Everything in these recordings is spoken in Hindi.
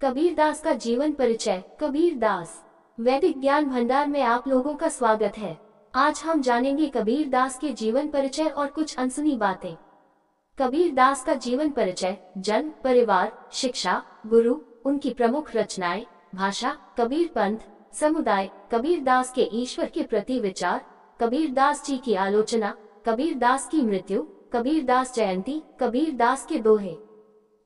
कबीरदास का जीवन परिचय। कबीरदास वैदिक ज्ञान भंडार में आप लोगों का स्वागत है। आज हम जानेंगे कबीरदास के जीवन परिचय और कुछ अनसुनी बातें। कबीरदास का जीवन परिचय। जन्म, परिवार, शिक्षा, गुरु, उनकी प्रमुख रचनाएं, भाषा, कबीर पंथ, समुदाय, कबीरदास के ईश्वर के प्रति विचार, कबीरदास जी की आलोचना, कबीरदास की मृत्यु, कबीरदास जयंती, कबीरदास के दोहे।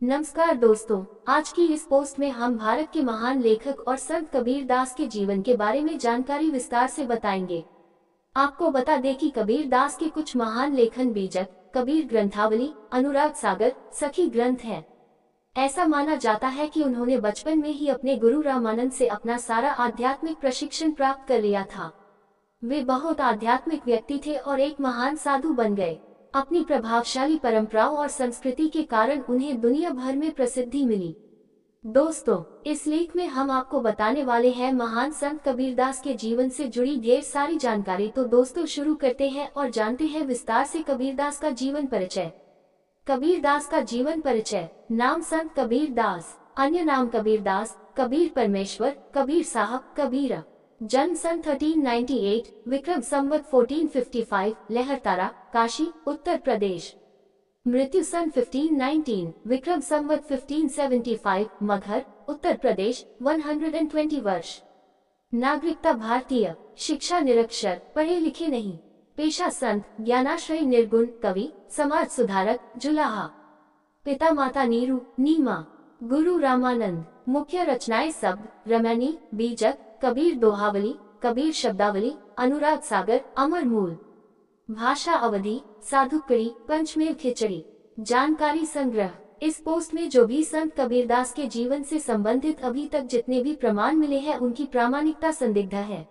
नमस्कार दोस्तों, आज की इस पोस्ट में हम भारत के महान लेखक और संत कबीरदास के जीवन के बारे में जानकारी विस्तार से बताएंगे। आपको बता दें कि कबीरदास के कुछ महान लेखन बीजक कबीर ग्रंथावली, अनुराग सागर, सखी ग्रंथ हैं। ऐसा माना जाता है कि उन्होंने बचपन में ही अपने गुरु रामानंद से अपना सारा आध्यात्मिक प्रशिक्षण प्राप्त कर लिया था। वे बहुत आध्यात्मिक व्यक्ति थे और एक महान साधु बन गए। अपनी प्रभावशाली परंपराओं और संस्कृति के कारण उन्हें दुनिया भर में प्रसिद्धि मिली। दोस्तों, इस लेख में हम आपको बताने वाले हैं महान संत कबीरदास के जीवन से जुड़ी ढेर सारी जानकारी। तो दोस्तों, शुरू करते हैं और जानते हैं विस्तार से कबीरदास का जीवन परिचय। कबीरदास का जीवन परिचय। नाम संत कबीरदास, अन्य नाम कबीरदास, कबीर परमेश्वर, कबीर साहब, कबीरा। जन्म सन 1398, विक्रम संवत 1455, लहरतारा, काशी, उत्तर प्रदेश। मृत्यु सन 1519, विक्रम संवत 1575, मगहर, उत्तर प्रदेश, 120 वर्ष। नागरिकता भारतीय। शिक्षा निरक्षर, पढ़े लिखे नहीं। पेशा संत, ज्ञानाश्रय निर्गुण, कवि, समाज सुधारक, जुलाहा। पिता माता नीरू, नीमा। गुरु रामानंद। मुख्य रचनाएं शब्द, रमणी, बीजक, कबीर दोहावली, कबीर शब्दावली, अनुराग सागर, अमर मूल। भाषा अवधी, साधुकड़ी, पंचमेव खिचड़ी। जानकारी संग्रह। इस पोस्ट में जो भी संत कबीरदास के जीवन से संबंधित अभी तक जितने भी प्रमाण मिले हैं उनकी प्रामाणिकता संदिग्ध है।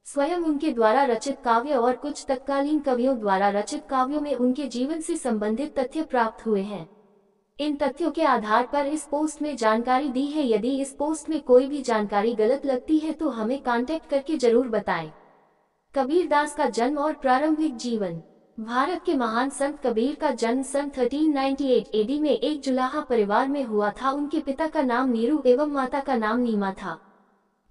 स्वयं उनके द्वारा रचित काव्य और कुछ तत्कालीन कवियों द्वारा रचित काव्यों में उनके जीवन से संबंधित तथ्य प्राप्त हुए हैं। इन तथ्यों के आधार पर इस पोस्ट में जानकारी दी है। यदि इस पोस्ट में कोई भी जानकारी गलत लगती है तो हमें कांटेक्ट करके जरूर बताएं। कबीरदास का जन्म और प्रारंभिक जीवन। भारत के महान संत कबीर का जन्म सन 1398 एडी में एक जुलाहा परिवार में हुआ था। उनके पिता का नाम नीरू एवं माता का नाम नीमा था।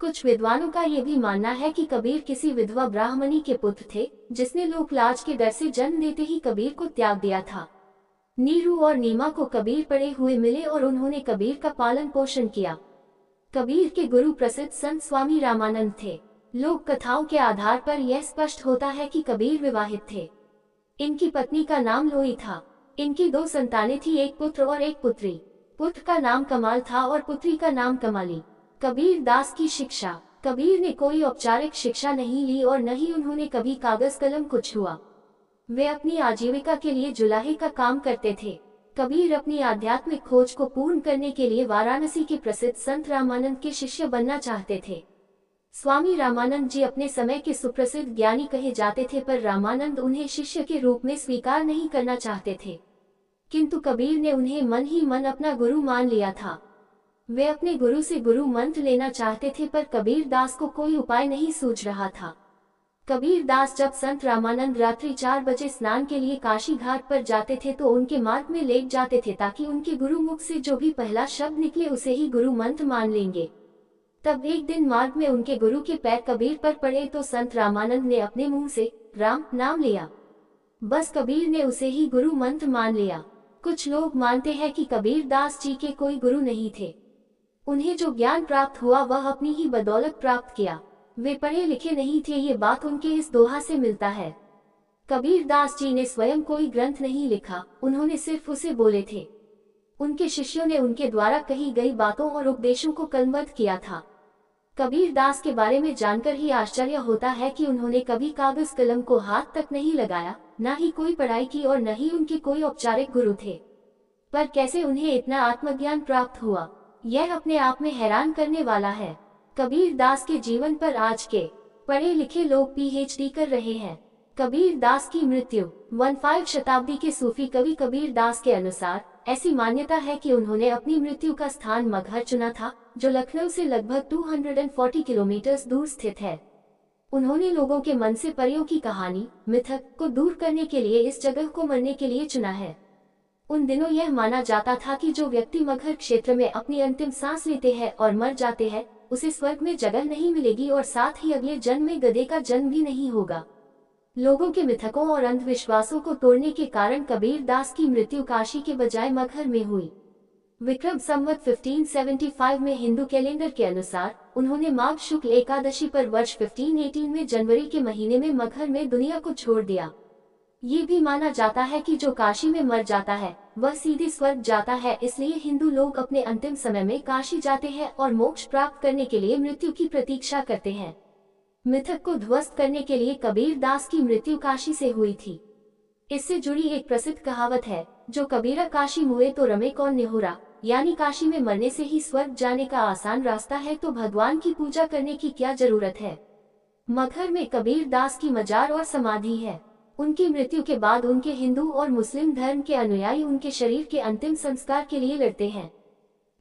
कुछ विद्वानों का ये भी मानना है कि कबीर किसी विधवा ब्राह्मणी के पुत्र थे, जिसने लोक लाज के डर से जन्म देते ही कबीर को त्याग दिया था। नीरू और नीमा को कबीर पढ़े हुए मिले और उन्होंने कबीर का पालन पोषण किया। कबीर के गुरु प्रसिद्ध संत स्वामी रामानंद थे। लोक कथाओं के आधार पर यह स्पष्ट होता है कि कबीर विवाहित थे। इनकी पत्नी का नाम लोई था। इनकी दो संतानें थी, एक पुत्र और एक पुत्री। पुत्र का नाम कमाल था और पुत्री का नाम कमाली। कबीर दास की शिक्षा। कबीर ने कोई औपचारिक शिक्षा नहीं ली और न ही उन्होंने कभी कागज कलम को छुआ। वे अपनी आजीविका के लिए जुलाहे का काम करते थे। कबीर अपनी आध्यात्मिक खोज को पूर्ण करने के लिए वाराणसी के प्रसिद्ध संत रामानंद के शिष्य बनना चाहते थे। स्वामी रामानंद जी अपने समय के सुप्रसिद्ध ज्ञानी कहे जाते थे, पर रामानंद उन्हें शिष्य के रूप में स्वीकार नहीं करना चाहते थे। किंतु कबीर ने उन्हें मन ही मन अपना गुरु मान लिया था। वे अपने गुरु से गुरु मंत्र लेना चाहते थे, पर कबीर दास को कोई उपाय नहीं सूझ रहा था। कबीर दास जब संत रामानंद रात्रि 4 बजे स्नान के लिए काशी घाट पर जाते थे तो उनके मार्ग में लेट जाते थे, ताकि उनके गुरु मुख से जो भी पहला शब्द निकले उसे ही गुरु मंत्र मान लेंगे। तब एक दिन मार्ग में उनके गुरु के पैर कबीर पर पड़े तो संत रामानंद ने अपने मुंह से राम नाम लिया। बस कबीर ने उसे ही गुरु मंत्र मान लिया। कुछ लोग मानते हैं कि कबीर दास जी के कोई गुरु नहीं थे। उन्हें जो ज्ञान प्राप्त हुआ वह अपनी ही बदौलत प्राप्त किया। वे पढ़े लिखे नहीं थे, ये बात उनके इस दोहा से मिलता है। कबीर दास जी ने स्वयं कोई ग्रंथ नहीं लिखा, उन्होंने सिर्फ उसे बोले थे। उनके शिष्यों ने उनके द्वारा कही गई बातों और उपदेशों को कलमबद्ध किया था। कबीर दास के बारे में जानकर ही आश्चर्य होता है कि उन्होंने कभी कागज कलम को हाथ तक नहीं लगाया, न ही कोई पढ़ाई की और न ही उनके कोई औपचारिक गुरु थे। पर कैसे उन्हें इतना आत्मज्ञान प्राप्त हुआ, यह अपने आप में हैरान करने वाला है। कबीर दास के जीवन पर आज के पढ़े लिखे लोग पीएचडी कर रहे हैं। कबीर दास की मृत्यु। 15वीं शताब्दी के सूफी कवि कबीर दास के अनुसार ऐसी मान्यता है कि उन्होंने अपनी मृत्यु का स्थान मगहर चुना था, जो लखनऊ से लगभग 240 किलोमीटर दूर स्थित है। उन्होंने लोगों के मन से परियों की कहानी, मिथक को दूर करने के लिए इस जगह को मरने के लिए चुना है। उन दिनों यह माना जाता था कि जो व्यक्ति मगहर क्षेत्र में अपनी अंतिम सांस लेते हैं और मर जाते हैं, उसे स्वर्ग में जगह नहीं मिलेगी और साथ ही अगले जन्म में गधे का जन्म भी नहीं होगा। लोगों के मिथकों और अंधविश्वासों को तोड़ने के कारण कबीर दास की मृत्यु काशी के बजाय मगहर में हुई। विक्रम संवत 1575 में हिंदू कैलेंडर के अनुसार उन्होंने माघ शुक्ल एकादशी पर वर्ष 1518 में जनवरी के महीने में मगहर में दुनिया को छोड़ दिया। ये भी माना जाता है कि जो काशी में मर जाता है वह सीधे स्वर्ग जाता है, इसलिए हिंदू लोग अपने अंतिम समय में काशी जाते हैं और मोक्ष प्राप्त करने के लिए मृत्यु की प्रतीक्षा करते हैं। मिथक को ध्वस्त करने के लिए कबीर दास की मृत्यु काशी से हुई थी। इससे जुड़ी एक प्रसिद्ध कहावत है, जो कबीरा काशी मुए तो रमे कौन निहुरा, यानी काशी में मरने से ही स्वर्ग जाने का आसान रास्ता है, तो भगवान की पूजा करने की क्या जरूरत है। मगहर में कबीर दास की मजार और समाधि है। उनकी मृत्यु के बाद उनके हिंदू और मुस्लिम धर्म के अनुयायी उनके शरीर के अंतिम संस्कार के लिए लड़ते हैं,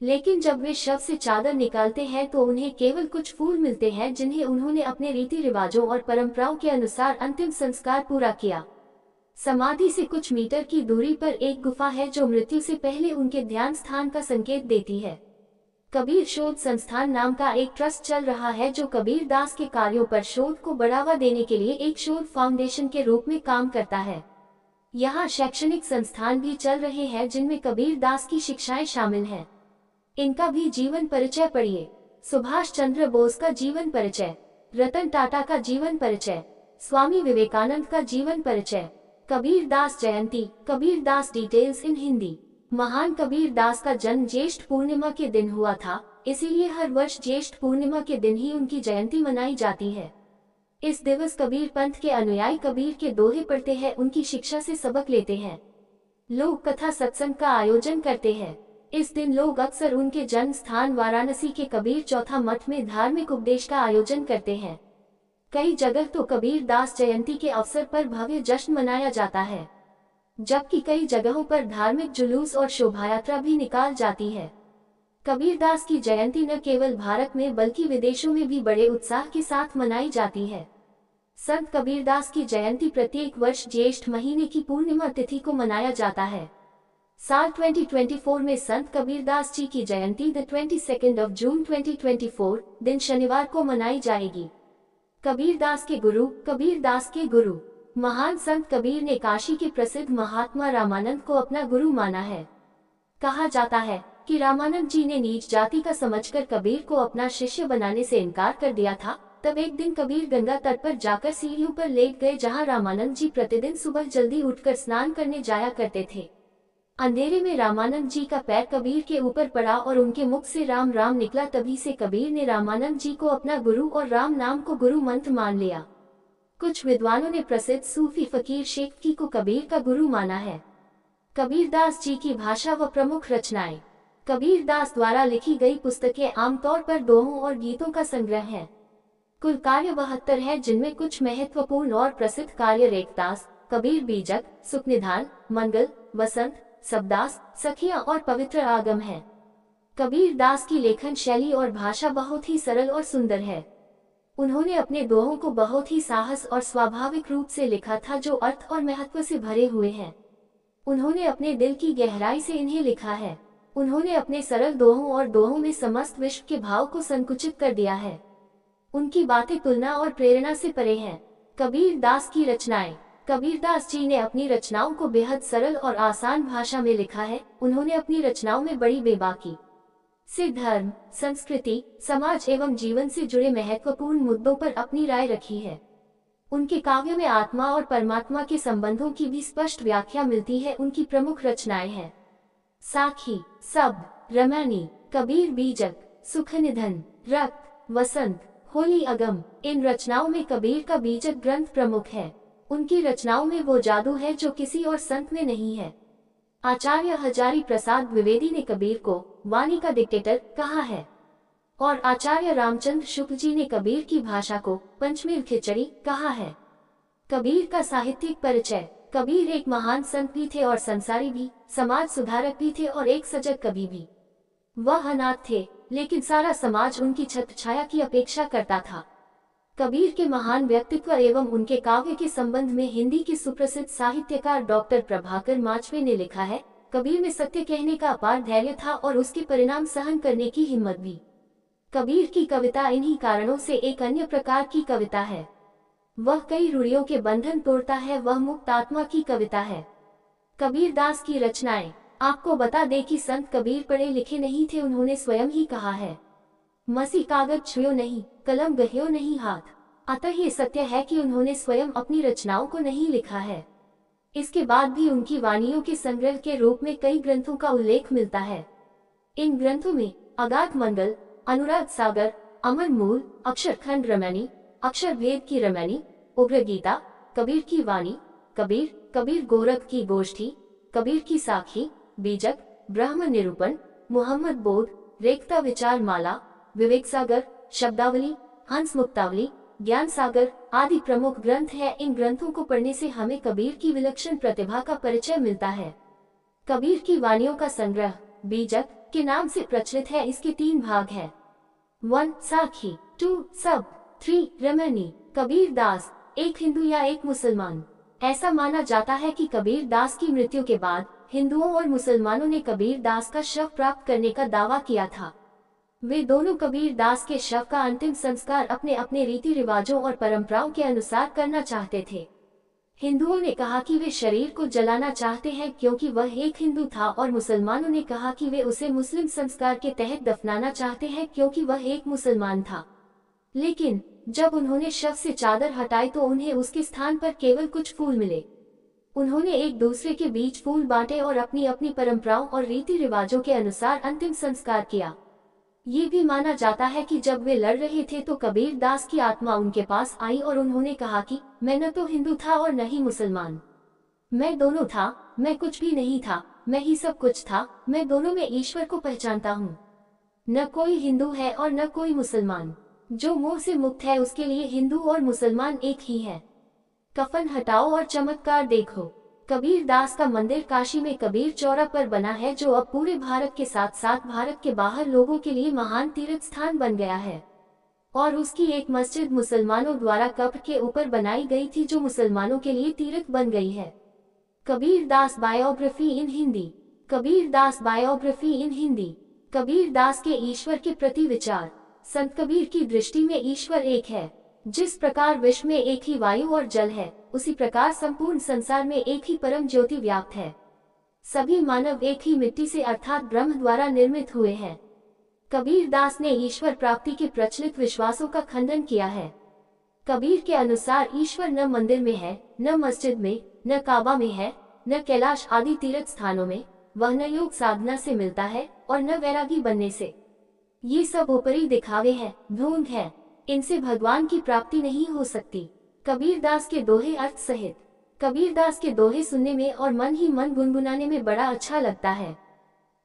लेकिन जब वे शव से चादर निकालते हैं तो उन्हें केवल कुछ फूल मिलते हैं, जिन्हें उन्होंने अपने रीति रिवाजों और परंपराओं के अनुसार अंतिम संस्कार पूरा किया। समाधि से कुछ मीटर की दूरी पर एक गुफा है जो मृत्यु से पहले उनके ध्यान स्थान का संकेत देती है। कबीर शोध संस्थान नाम का एक ट्रस्ट चल रहा है जो कबीर दास के कार्यों पर शोध को बढ़ावा देने के लिए एक शोध फाउंडेशन के रूप में काम करता है। यहाँ शैक्षणिक संस्थान भी चल रहे हैं जिनमें कबीर दास की शिक्षाएं शामिल हैं। इनका भी जीवन परिचय पढ़िए। सुभाष चंद्र बोस का जीवन परिचय, रतन टाटा का जीवन परिचय, स्वामी विवेकानंद का जीवन परिचय, कबीर दास जयंती, कबीर दास डिटेल्स इन हिंदी। महान कबीर दास का जन्म ज्येष्ठ पूर्णिमा के दिन हुआ था, इसीलिए हर वर्ष ज्येष्ठ पूर्णिमा के दिन ही उनकी जयंती मनाई जाती है। इस दिवस कबीर पंथ के अनुयायी कबीर के दोहे पढ़ते हैं, उनकी शिक्षा से सबक लेते हैं। लोग कथा सत्संग का आयोजन करते हैं। इस दिन लोग अक्सर उनके जन्म स्थान वाराणसी के कबीर चौथा मठ में धार्मिक उपदेश का आयोजन करते हैं। कई जगह तो कबीर दास जयंती के अवसर पर भव्य जश्न मनाया जाता है, जबकि कई जगहों पर धार्मिक जुलूस और शोभायात्रा भी निकाल जाती है। कबीर दास की जयंती न केवल भारत में बल्कि विदेशों में भी बड़े उत्साह के साथ मनाई जाती है। संत कबीर दास की जयंती प्रत्येक वर्ष ज्येष्ठ महीने की पूर्णिमा तिथि को मनाया जाता है। साल 2024 में संत कबीर दास जी की जयंती 22 जून 2024 दिन शनिवार को मनाई जाएगी। कबीर दास के गुरु, कबीर दास के गुरु महान संत कबीर ने काशी के प्रसिद्ध महात्मा रामानंद को अपना गुरु माना है। कहा जाता है कि रामानंद जी ने नीच जाति का समझकर कबीर को अपना शिष्य बनाने से इनकार कर दिया था। तब एक दिन कबीर गंगा तट पर जाकर सीढ़ियों पर लेट गए, जहां रामानंद जी प्रतिदिन सुबह जल्दी उठकर स्नान करने जाया करते थे। अंधेरे में रामानंद जी का पैर कबीर के ऊपर पड़ा और उनके मुख से राम राम निकला। तभी से कबीर ने रामानंद जी को अपना गुरु और राम नाम को गुरु मंत्र मान लिया। कुछ विद्वानों ने प्रसिद्ध सूफी फकीर शेख की को कबीर का गुरु माना है। कबीर दास जी की भाषा व प्रमुख रचनाएं। कबीर दास द्वारा लिखी गई पुस्तकें आमतौर पर दोहों और गीतों का संग्रह है। कुल कार्य 72 है, जिनमें कुछ महत्वपूर्ण और प्रसिद्ध कार्य रेखदास, कबीर बीजक, सुखनिधान, मंगल, वसंत, सबदास, सखियां और पवित्र आगम है। कबीर दास की लेखन शैली और भाषा बहुत ही सरल और सुंदर है। उन्होंने अपने दोहों को बहुत ही साहस और स्वाभाविक रूप से लिखा था, जो अर्थ और महत्व से भरे हुए हैं। उन्होंने अपने दिल की गहराई से इन्हें लिखा है। उन्होंने अपने सरल दोहों और दोहों में समस्त विश्व के भाव को संकुचित कर दिया है। उनकी बातें तुलना और प्रेरणा से परे हैं। कबीर दास की रचनाएं। कबीर दास जी ने अपनी रचनाओं को बेहद सरल और आसान भाषा में लिखा है। उन्होंने अपनी रचनाओं में बड़ी बेबाकी से धर्म, संस्कृति, समाज एवं जीवन से जुड़े महत्वपूर्ण मुद्दों पर अपनी राय रखी है। उनके काव्य में आत्मा और परमात्मा के संबंधों की भी स्पष्ट व्याख्या मिलती है। उनकी प्रमुख रचनाएं हैं साखी, शब्द, रमैनी, कबीर बीजक, सुखनिधन, रक्त, वसंत, होली अगम। इन रचनाओं में कबीर का बीजक ग्रंथ प्रमुख है। उनकी रचनाओं में वो जादू है जो किसी और संत में नहीं है। आचार्य हजारी प्रसाद द्विवेदी ने कबीर को वाणी का डिक्टेटर कहा है और आचार्य रामचंद्र शुक्ल जी ने कबीर की भाषा को पंचमेल खिचड़ी कहा है। कबीर का साहित्यिक परिचय। कबीर एक महान संत भी थे और संसारी भी, समाज सुधारक भी थे और एक सजग कवि भी। वह अनाथ थे, लेकिन सारा समाज उनकी छत्रछाया की अपेक्षा करता था। कबीर के महान व्यक्तित्व एवं उनके काव्य के संबंध में हिंदी के सुप्रसिद्ध साहित्यकार डॉक्टर प्रभाकर माचवे ने लिखा है कबीर में सत्य कहने का अपार धैर्य था और उसके परिणाम सहन करने की हिम्मत भी। कबीर की कविता इन्हीं कारणों से एक अन्य प्रकार की कविता है। वह कई रूढ़ियों के बंधन तोड़ता है, वह मुक्त आत्मा की कविता है। कबीर दास की रचनाएं। आपको बता दें कि संत कबीर पढ़े लिखे नहीं थे, उन्होंने स्वयं ही कहा है, मसी कागज छुयो नहीं, कलम गह्यो नहीं हाथ। अतः ये सत्य है कि उन्होंने स्वयं अपनी रचनाओं को नहीं लिखा है। इसके बाद भी उनकी वाणियों के संग्रह के रूप में कई ग्रंथों का उल्लेख मिलता है। इन ग्रंथों में अगाध मंगल, अनुराग सागर, अमर मूल, अक्षरखंड रामायणी, अक्षर भेद की रामायणी, उग्र गीता, कबीर की वाणी, कबीर, कबीर गोरख की गोष्ठी, कबीर की साखी, बीजक, ब्रह्म निरूपण, मोहम्मद बोध, रेखता विचार माला, विवेक सागर, शब्दावली, हंस मुक्तावली, ज्ञान सागर आदि प्रमुख ग्रंथ हैं। इन ग्रंथों को पढ़ने से हमें कबीर की विलक्षण प्रतिभा का परिचय मिलता है। कबीर की वाणियों का संग्रह बीजक के नाम से प्रचलित है। इसके 3 भाग हैं। 1 साखी, 2 सब, 3 रामायणी। कबीर दास एक हिंदू या एक मुसलमान। ऐसा माना जाता है कि कबीर दास की मृत्यु के बाद हिंदुओं और मुसलमानों ने कबीर दास का शव प्राप्त करने का दावा किया था। वे दोनों कबीर दास के शव का अंतिम संस्कार अपने अपने रीति रिवाजों और परंपराओं के अनुसार करना चाहते थे। हिंदुओं ने कहा कि वे शरीर को जलाना चाहते हैं क्योंकि वह एक हिंदू था, और मुसलमानों ने कहा कि वे उसे मुस्लिम संस्कार के तहत दफनाना चाहते हैं क्योंकि वह एक मुसलमान था। लेकिन जब उन्होंने शव से चादर हटाई तो उन्हें उसके स्थान पर केवल कुछ फूल मिले। उन्होंने एक दूसरे के बीच फूल बांटे और अपनी अपनी परंपराओं और रीति रिवाजों के अनुसार अंतिम संस्कार किया। ये भी माना जाता है कि जब वे लड़ रहे थे तो कबीर दास की आत्मा उनके पास आई और उन्होंने कहा कि मैं न तो हिंदू था और न ही मुसलमान, मैं दोनों था, मैं कुछ भी नहीं था, मैं ही सब कुछ था, मैं दोनों में ईश्वर को पहचानता हूँ। न कोई हिंदू है और न कोई मुसलमान, जो मोह से मुक्त है उसके लिए हिंदू और मुसलमान एक ही है। कफन हटाओ और चमत्कार देखो। कबीर दास का मंदिर काशी में कबीर चौरा पर बना है, जो अब पूरे भारत के साथ साथ भारत के बाहर लोगों के लिए महान तीर्थ स्थान बन गया है। और उसकी एक मस्जिद मुसलमानों द्वारा कब्र के ऊपर बनाई गई थी, जो मुसलमानों के लिए तीर्थ बन गई है। कबीर दास बायोग्राफी इन हिंदी। कबीर दास बायोग्राफी इन हिंदी। कबीर दास के ईश्वर के प्रति विचार। संत कबीर की दृष्टि में ईश्वर एक है। जिस प्रकार विश्व में एक ही वायु और जल है, उसी प्रकार संपूर्ण संसार में एक ही परम ज्योति व्याप्त है। सभी मानव एक ही मिट्टी से अर्थात ब्रह्म द्वारा निर्मित हुए हैं। कबीर दास ने ईश्वर प्राप्ति के प्रचलित विश्वासों का खंडन किया है। कबीर के अनुसार ईश्वर न मंदिर में है, न मस्जिद में, न काबा में है, न कैलाश आदि तीर्थ स्थानों में। वह न योग साधना से मिलता है और न वैरागी बनने से। ये सब ऊपरी दिखावे हैं, ढोंग है। इनसे भगवान की प्राप्ति नहीं हो सकती। कबीर दास के दोहे अर्थ सहित। कबीर दास के दोहे सुनने में और मन ही मन गुनगुनाने में बड़ा अच्छा लगता है।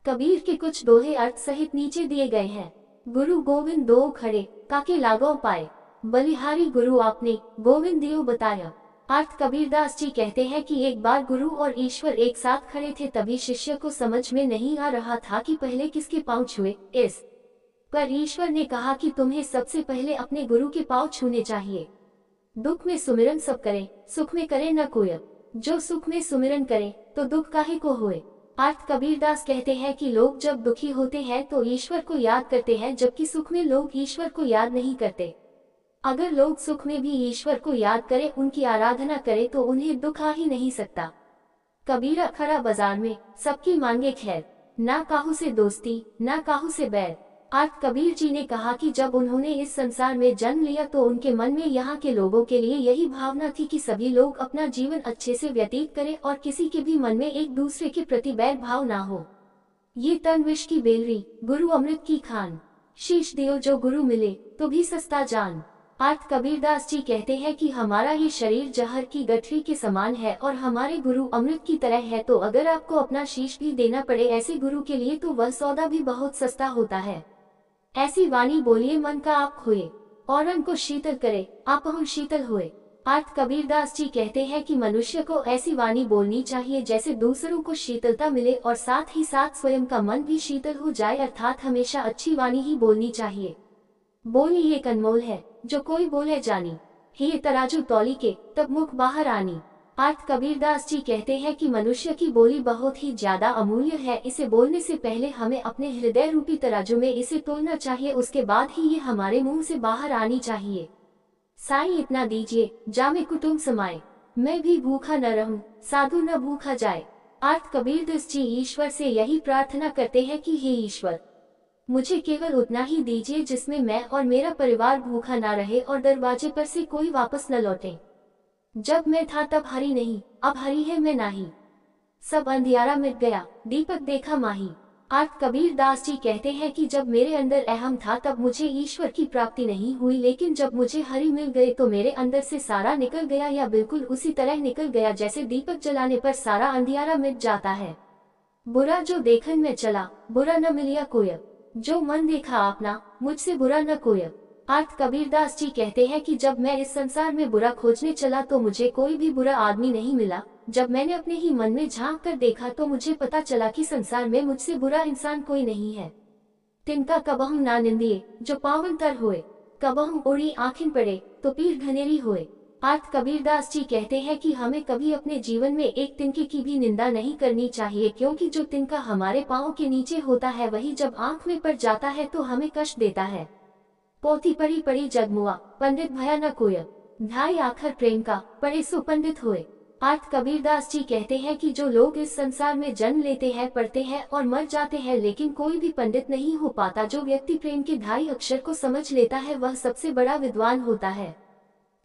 कबीर के कुछ दोहे अर्थ सहित नीचे दिए गए हैं। गुरु गोविंद दो खड़े, काके लागो पाए, बलिहारी गुरु आपने, गोविंद दियो बताया। अर्थ कबीरदास जी कहते हैं कि एक बार गुरु और ईश्वर एक साथ खड़े थे, तभी शिष्य को समझ में नहीं आ रहा था कि पहले किसके पांव छुए। इस पर ईश्वर ने कहा कि तुम्हें सबसे पहले अपने गुरु के पांव छूने चाहिए। दुख में सुमिरन सब करें, सुख में करे न कोय। जो सुख में सुमिरन करे तो दुख काहे को होए। अर्थ कबीरदास कहते हैं कि लोग जब दुखी होते हैं तो ईश्वर को याद करते हैं, जबकि सुख में लोग ईश्वर को याद नहीं करते। अगर लोग सुख में भी ईश्वर को याद करें, उनकी आराधना करें, तो उन्हें दुख आ ही नहीं सकता। कबीरा खड़ा बाजार में, सबकी मांगे खैर, ना काहू से दोस्ती ना काहू से बैर। अर्थ कबीर जी ने कहा कि जब उन्होंने इस संसार में जन्म लिया तो उनके मन में यहाँ के लोगों के लिए यही भावना थी कि सभी लोग अपना जीवन अच्छे से व्यतीत करें और किसी के भी मन में एक दूसरे के प्रति बैर भाव ना हो। ये तन विष की बेलरी, गुरु अमृत की खान, शीश दियो जो गुरु मिले तो भी सस्ता जान। अर्थ कबीरदास जी कहते हैं कि हमारा ये शरीर जहर की गठरी के समान है और हमारे गुरु अमृत की तरह है, तो अगर आपको अपना शीश भी देना पड़े ऐसे गुरु के लिए तो वह सौदा भी बहुत सस्ता होता है। ऐसी वाणी बोलिए मन का आप खोए, औरन को शीतल करे आप हम शीतल होए। अर्थ कबीरदास जी कहते हैं कि मनुष्य को ऐसी वाणी बोलनी चाहिए जैसे दूसरों को शीतलता मिले और साथ ही साथ स्वयं का मन भी शीतल हो जाए, अर्थात हमेशा अच्छी वाणी ही बोलनी चाहिए। बोली एक अनमोल है, जो कोई बोले जानी, ही तराजू तौली के तब मुख बाहर आनी। अर्थ कबीरदास जी कहते हैं कि मनुष्य की बोली बहुत ही ज्यादा अमूल्य है। इसे बोलने से पहले हमें अपने हृदय रूपी तराजू में इसे तोलना चाहिए, उसके बाद ही ये हमारे मुंह से बाहर आनी चाहिए। साईं इतना दीजिए जामे कुटुंब समाए, मैं भी भूखा न रहूं, साधु न भूखा जाए। अर्थ कबीरदास जी ईश्वर से यही प्रार्थना करते हैं कि हे ईश्वर, मुझे केवल उतना ही दीजिए जिसमें मैं और मेरा परिवार भूखा ना रहे और दरवाजे पर से कोई वापस न लौटे। जब मैं था तब हरि नहीं, अब हरि है मैं नाही। सब अंधियारा मिट गया, दीपक देखा माही। अर्थ कबीरदास जी कहते हैं कि जब मेरे अंदर अहम था तब मुझे ईश्वर की प्राप्ति नहीं हुई, लेकिन जब मुझे हरि मिल गए तो मेरे अंदर से सारा निकल गया, या बिल्कुल उसी तरह निकल गया जैसे दीपक जलाने पर सारा अंधियारा मिट जाता है। बुरा जो देखन में चला, बुरा न मिलिया कोय, जो मन देखा आपना, मुझसे बुरा न कोय। अर्थ कबीरदास जी कहते हैं कि जब मैं इस संसार में बुरा खोजने चला तो मुझे कोई भी बुरा आदमी नहीं मिला। जब मैंने अपने ही मन में झांक कर देखा तो मुझे पता चला कि संसार में मुझसे बुरा इंसान कोई नहीं है। तिनका कबहु ना निंदिए जो पावन तर होए, कबहु ओढ़ी आँखिन पड़े तो पीर घनेरी होए। अर्थ कबीरदास जी कहते हैं कि हमें कभी अपने जीवन में एक तिनके की भी निंदा नहीं करनी चाहिए, क्योंकि जो तिनका हमारे पाँव के नीचे होता है वही जब आँख में पड़ जाता है तो हमें कष्ट देता है। पोथी पढ़ी पढ़ी जगमुआ, पंडित भया न कोय, ढाई आखर प्रेम का, पढ़े सो पंडित होए। अर्थ कबीरदास जी कहते हैं कि जो लोग इस संसार में जन्म लेते हैं, पढ़ते हैं और मर जाते हैं, लेकिन कोई भी पंडित नहीं हो पाता। जो व्यक्ति प्रेम के ढाई अक्षर को समझ लेता है वह सबसे बड़ा विद्वान होता है।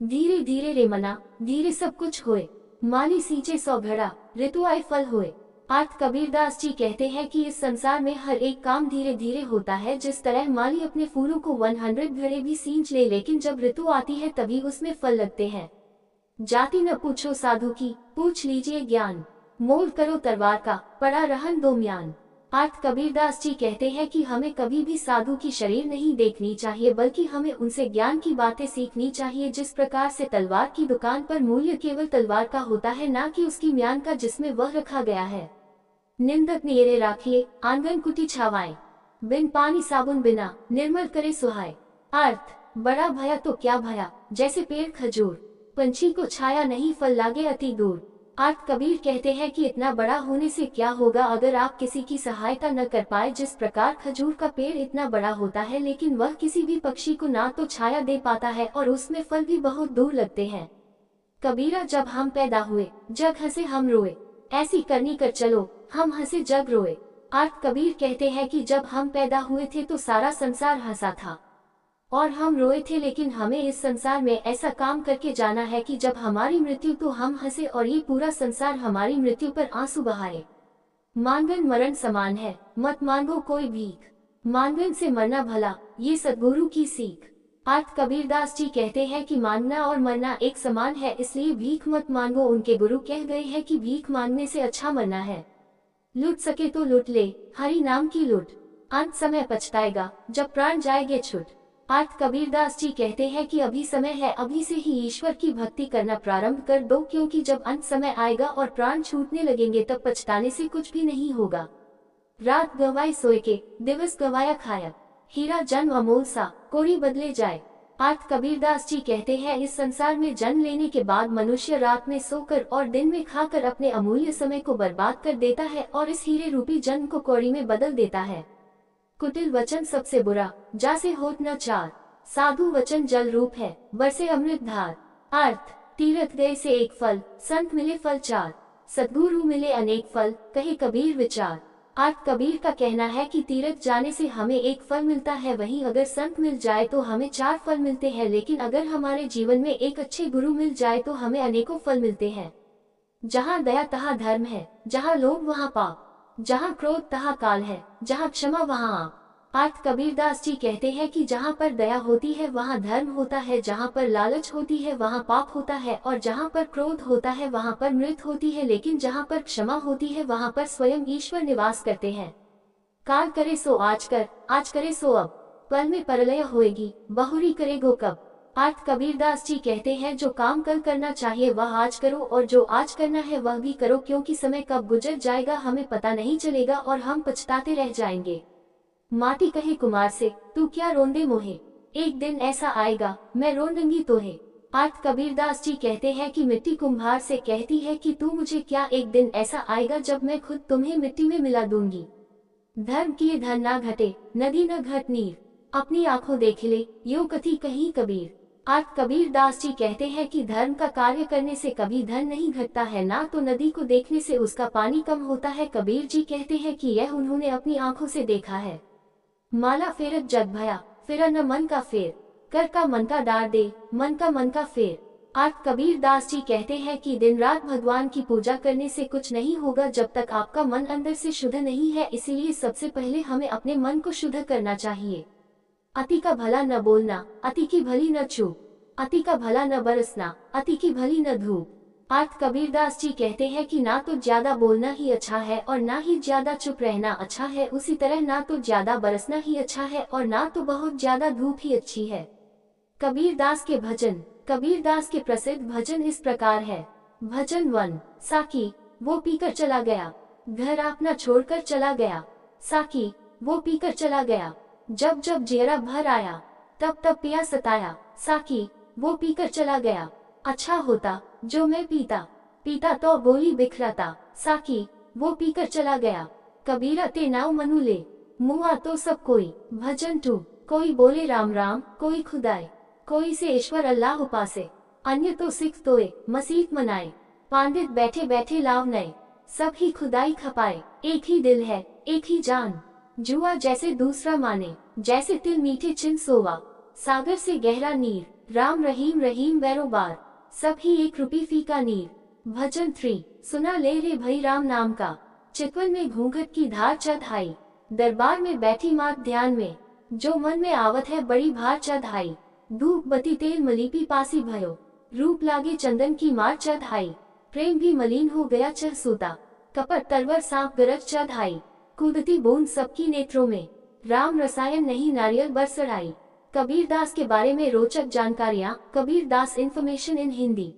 धीरे धीरे रे मना, धीरे सब कुछ होए, माली सींचे सौ घड़ा, ऋतु आए फल होए। अर्थ कबीरदास जी कहते हैं कि इस संसार में हर एक काम धीरे धीरे होता है। जिस तरह माली अपने फूलों को 100 घड़े भी सींच ले, लेकिन जब ऋतु आती है तभी उसमें फल लगते हैं। जाति न पूछो साधु की, पूछ लीजिए ज्ञान, मोल करो तलवार का, पड़ा रहन दो म्यान। अर्थ कबीरदास जी कहते हैं कि हमें कभी भी साधु की शरीर नहीं देखनी चाहिए, बल्कि हमें उनसे ज्ञान की बातें सीखनी चाहिए। जिस प्रकार से तलवार की दुकान पर मूल्य केवल तलवार का होता है, ना कि उसकी म्यान का जिसमें वह रखा गया है। निंदक नियरे राखिए, आंगन कुटी छावाए, बिन पानी साबुन बिना, निर्मल करे सुहाए। अर्थ बड़ा भया तो क्या भया, जैसे पेड़ खजूर, पंछी को छाया नहीं फल लागे अति दूर। अर्थ कबीर कहते हैं कि इतना बड़ा होने से क्या होगा अगर आप किसी की सहायता न कर पाए। जिस प्रकार खजूर का पेड़ इतना बड़ा होता है, लेकिन वह किसी भी पक्षी को ना तो छाया दे पाता है और उसमें फल भी बहुत दूर लगते हैं। कबीरा जब हम पैदा हुए, जग हंसे हम रोए, ऐसी करनी कर चलो, हम हंसे जग रोए। अर्थ कबीर कहते हैं कि जब हम पैदा हुए थे तो सारा संसार हंसा था और हम रोए थे, लेकिन हमें इस संसार में ऐसा काम करके जाना है कि जब हमारी मृत्यु तो हम हंसे और ये पूरा संसार हमारी मृत्यु पर आंसू बहाए। मांगन मरण समान है, मत मांगो कोई भीख, मांगन से मरना भला, ये सद्गुरु की सीख। अर्थ कबीरदास जी कहते हैं कि मांगना और मरना एक समान है, इसलिए भीख मत मांगो। उनके गुरु कह गए हैं कि भीख मांगने से अच्छा मरना है। लूट सके तो लूट ले, हरि नाम की लूट, अंत समय पछताएगा जब प्राण जाएंगे छूट। अर्थ कबीरदास जी कहते हैं कि अभी समय है, अभी से ही ईश्वर की भक्ति करना प्रारंभ कर दो, क्योंकि जब अंत समय आएगा और प्राण छूटने लगेंगे तब पछताने से कुछ भी नहीं होगा। रात गवाई सोए के, दिवस गवाया खाया, हीरा जन्म अमोल सा, कोड़ी बदले जाए। अर्थ कबीरदास जी कहते हैं इस संसार में जन्म लेने के बाद मनुष्य रात में सोकर और दिन में खाकर अपने अमूल्य समय को बर्बाद कर देता है और इस हीरे रूपी जन्म को कौड़ी में बदल देता है। कुटिल वचन सबसे बुरा, जासे होत न चार, साधु वचन जल रूप है, बरसे अमृत धार। अर्थ तीर्थ गए से एक फल, संत मिले फल चार, सद्गुरु मिले अनेक फल, कहे कबीर विचार। अर्थ कबीर का कहना है कि तीर्थ जाने से हमें एक फल मिलता है, वहीं अगर संत मिल जाए तो हमें 4 फल मिलते हैं, लेकिन अगर हमारे जीवन में एक अच्छे गुरु मिल जाए तो हमें अनेकों फल मिलते हैं। जहाँ दया तहाँ धर्म है, जहाँ लोभ वहाँ पाप, जहाँ क्रोध तहाँ काल है, जहाँ क्षमा वहाँ आप। अर्थ कबीरदास जी कहते हैं कि जहाँ पर दया होती है वहाँ धर्म होता है, जहाँ पर लालच होती है वहाँ पाप होता है, और जहाँ पर क्रोध होता है वहाँ पर मृत्यु होती है, लेकिन जहाँ पर क्षमा होती है वहाँ पर स्वयं ईश्वर निवास करते हैं। काल करे सो आज कर, आज करे सो अब, पल में परलय होएगी, बहुरी करेगो कब। अर्थ कबीरदास जी कहते हैं जो काम कल करना चाहिए वह आज करो, और जो आज करना है वह भी करो, क्योंकि समय कब गुजर जाएगा हमें पता नहीं चलेगा और हम पछताते रह जाएंगे। माटी कहे कुमार से, तू क्या रोंदे मोहे, एक दिन ऐसा आएगा मैं रोंदूंगी तोहे। अर्थ कबीरदास जी कहते हैं कि मिट्टी कुम्हार से कहती है कि तू मुझे क्या, एक दिन ऐसा आएगा जब मैं खुद तुम्हें मिट्टी में मिला दूंगी। धर्म किए धन ना घटे, नदी न घट नीर, अपनी आंखों देख ले, यो कथी कहीं कबीर। अर्थ कबीरदास जी कहते हैं कि धर्म का कार्य करने से कभी धन नहीं घटता है, ना तो नदी को देखने से उसका पानी कम होता है। कबीर जी कहते हैं कि यह उन्होंने अपनी आंखों से देखा है। माला फेरत जग भया, फिर न मन का फेर, कर का मन का डार दे, मन का फेर। अर्थ कबीरदास जी कहते हैं कि दिन रात भगवान की पूजा करने से कुछ नहीं होगा जब तक आपका मन अंदर से शुद्ध नहीं है। इसीलिए सबसे पहले हमें अपने मन को शुद्ध करना चाहिए। अति का भला न बोलना, अति की भली न चूप, अति का भला न बरसना, अति की भली न धूप। अर्थ कबीरदास जी कहते हैं कि ना तो ज्यादा बोलना ही अच्छा है और ना ही ज्यादा चुप रहना अच्छा है, उसी तरह ना तो ज्यादा बरसना ही अच्छा है और ना तो बहुत ज्यादा धूप ही अच्छी है। कबीरदास के भजन। कबीरदास के प्रसिद्ध भजन इस प्रकार है। भजन 1। साकी वो पीकर चला गया, घर अपना छोड़कर चला गया। साकी वो पीकर चला गया, जब जब जेरा भर आया, तब तब पिया सताया। साकी वो पीकर चला गया, अच्छा होता जो मैं पीता, पीता तो बोली बिखराता। साकी वो पीकर चला गया, कबीरा ते नाव मनु ले, मुआ तो सब कोई। भजन 2। कोई बोले राम राम, कोई खुदाए, कोई से ईश्वर अल्लाह उपासे, अन्य तो सिख तोए मसीत मनाए। पंडित बैठे बैठे लाव नए, सब ही खुदाई खपाए। एक ही दिल है, एक ही जान, जुआ जैसे दूसरा माने, जैसे तिल मीठे चिन सोवा, सागर से गहरा नीर, राम रहीम रहीम बैरोबार, सब ही एक रुपी फीका नीर। भजन 3। सुना ले रे भई राम नाम का, चितवन में घूंघट की धार चढ़ आई, दरबार में बैठी मात ध्यान में, जो मन में आवत है बड़ी भार चढ़ आई। धूप बती तेल मलीपी पासी भयो, रूप लागे चंदन की मार चढ़ आई, प्रेम भी मलिन हो गया चढ़ सूता, कपट तरवर सांप गरज चढ़ आई, कूदती बूंद सबकी नेत्रों में, राम रसायन नहीं नारियल बरसर आई। कबीरदास के बारे में रोचक जानकारियां। Kabirdas information in Hindi.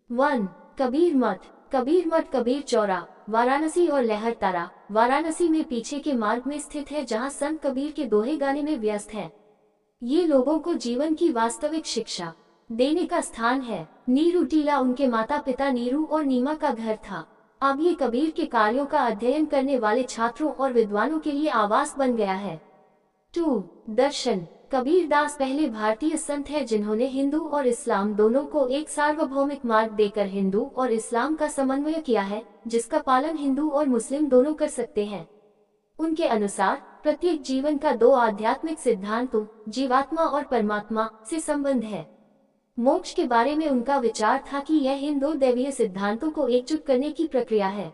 1। कबीर मठ। कबीर मठ कबीर चौरा, वाराणसी और लहरतारा, वाराणसी में पीछे के मार्ग में स्थित है, जहां संत कबीर के दोहे गाने में व्यस्त है। ये लोगों को जीवन की वास्तविक शिक्षा देने का स्थान है। नीरू टीला उनके माता पिता नीरू और नीमा का घर था। अब ये कबीर के कार्यों का अध्ययन करने वाले छात्रों और विद्वानों के लिए आवास बन गया है। 2। दर्शन। कबीरदास पहले भारतीय संत है जिन्होंने हिंदू और इस्लाम दोनों को एक सार्वभौमिक मार्ग देकर हिंदू और इस्लाम का समन्वय किया है, जिसका पालन हिंदू और मुस्लिम दोनों कर सकते हैं। उनके अनुसार प्रत्येक जीवन का दो आध्यात्मिक सिद्धांतों, जीवात्मा और परमात्मा, से संबंध है। मोक्ष के बारे में उनका विचार था कि यह इन दो दैवीय सिद्धांतों को एकजुट करने की प्रक्रिया है।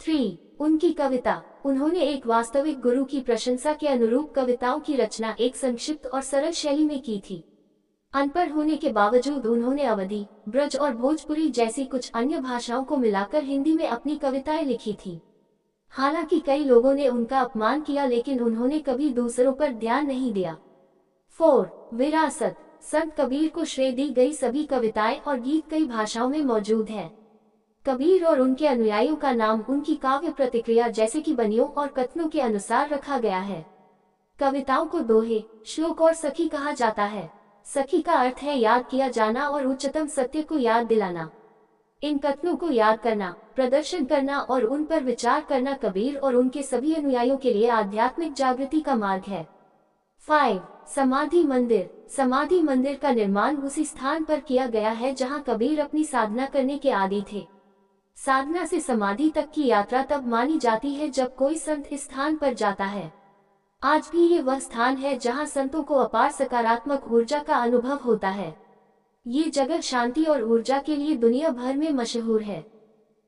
3। उनकी कविता। उन्होंने एक वास्तविक गुरु की प्रशंसा के अनुरूप कविताओं की रचना एक संक्षिप्त और सरल शैली में की थी। अनपढ़ होने के बावजूद उन्होंने अवधी, ब्रज और भोजपुरी जैसी कुछ अन्य भाषाओं को मिलाकर हिंदी में अपनी कविताएं लिखी थी। हालांकि कई लोगों ने उनका अपमान किया, लेकिन उन्होंने कभी दूसरों पर ध्यान नहीं दिया। 4। विरासत। संत कबीर को श्रेय दी गई सभी कविताएं और गीत कई भाषाओं में मौजूद हैं। कबीर और उनके अनुयायियों का नाम उनकी काव्य प्रतिक्रिया जैसे कि बनियों और कथनों के अनुसार रखा गया है। कविताओं को दोहे, श्लोक और सखी कहा जाता है। सखी का अर्थ है याद किया जाना और उच्चतम सत्य को याद दिलाना। इन कथनों को याद करना, प्रदर्शन करना और उन पर विचार करना कबीर और उनके सभी अनुयायियों के लिए आध्यात्मिक जागृति का मार्ग है। 5। समाधि मंदिर। समाधि मंदिर का निर्माण उसी स्थान पर किया गया है जहां कबीर अपनी साधना करने के आदी थे। साधना से समाधि तक की यात्रा तब मानी जाती है जब कोई संत इस स्थान पर जाता है। आज भी ये वह स्थान है जहां संतों को अपार सकारात्मक ऊर्जा का अनुभव होता है। ये जगह शांति और ऊर्जा के लिए दुनिया भर में मशहूर है।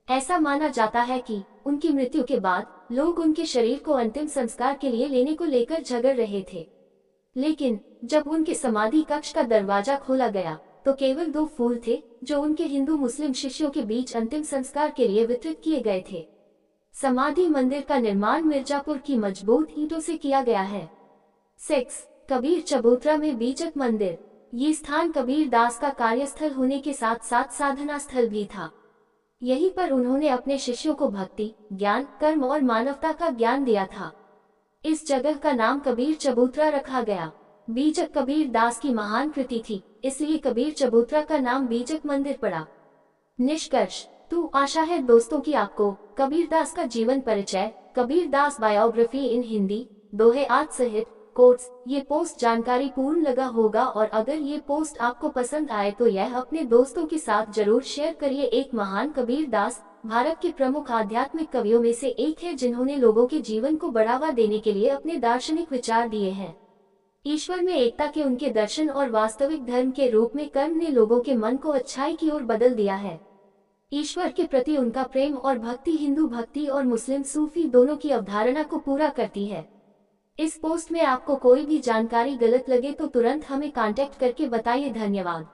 ऐसा माना जाता है कि उनकी मृत्यु के बाद लोग उनके शरीर को अंतिम संस्कार के लिए लेने को लेकर झगड़ रहे थे, लेकिन जब उनके समाधि कक्ष का दरवाजा खोला गया तो केवल 2 फूल थे जो उनके हिंदू मुस्लिम शिष्यों के बीच अंतिम संस्कार के लिए वितरित किए गए थे। समाधि मंदिर का निर्माण मिर्जापुर की मजबूत ईंटों से किया गया है। 6। कबीर चबूतरा में बीचक मंदिर। ये स्थान कबीर दास का कार्यस्थल होने के साथ साथ साधना स्थल भी था। यहीं पर उन्होंने अपने शिष्यों को भक्ति, ज्ञान, कर्म और मानवता का ज्ञान दिया था। इस जगह का नाम कबीर चबूतरा रखा गया। बीजक कबीर दास की महान कृति थी, इसलिए कबीर चबूतरा का नाम बीजक मंदिर पड़ा। निष्कर्ष। तो आशा है दोस्तों की आपको कबीर दास का जीवन परिचय, कबीर दास बायोग्राफी इन हिंदी, दोहे आज सहित कोट्स, ये पोस्ट जानकारी पूर्ण लगा होगा और अगर ये पोस्ट आपको पसंद आए तो यह अपने दोस्तों के साथ जरूर शेयर करिए। एक महान कबीर दास भारत के प्रमुख आध्यात्मिक कवियों में से एक है जिन्होंने लोगों के जीवन को बढ़ावा देने के लिए अपने दार्शनिक विचार दिए हैं। ईश्वर में एकता के उनके दर्शन और वास्तविक धर्म के रूप में कर्म ने लोगों के मन को अच्छाई की ओर बदल दिया है। ईश्वर के प्रति उनका प्रेम और भक्ति हिंदू भक्ति और मुस्लिम सूफी दोनों की अवधारणा को पूरा करती है। इस पोस्ट में आपको कोई भी जानकारी गलत लगे तो तुरंत हमें कांटेक्ट करके बताइए। धन्यवाद।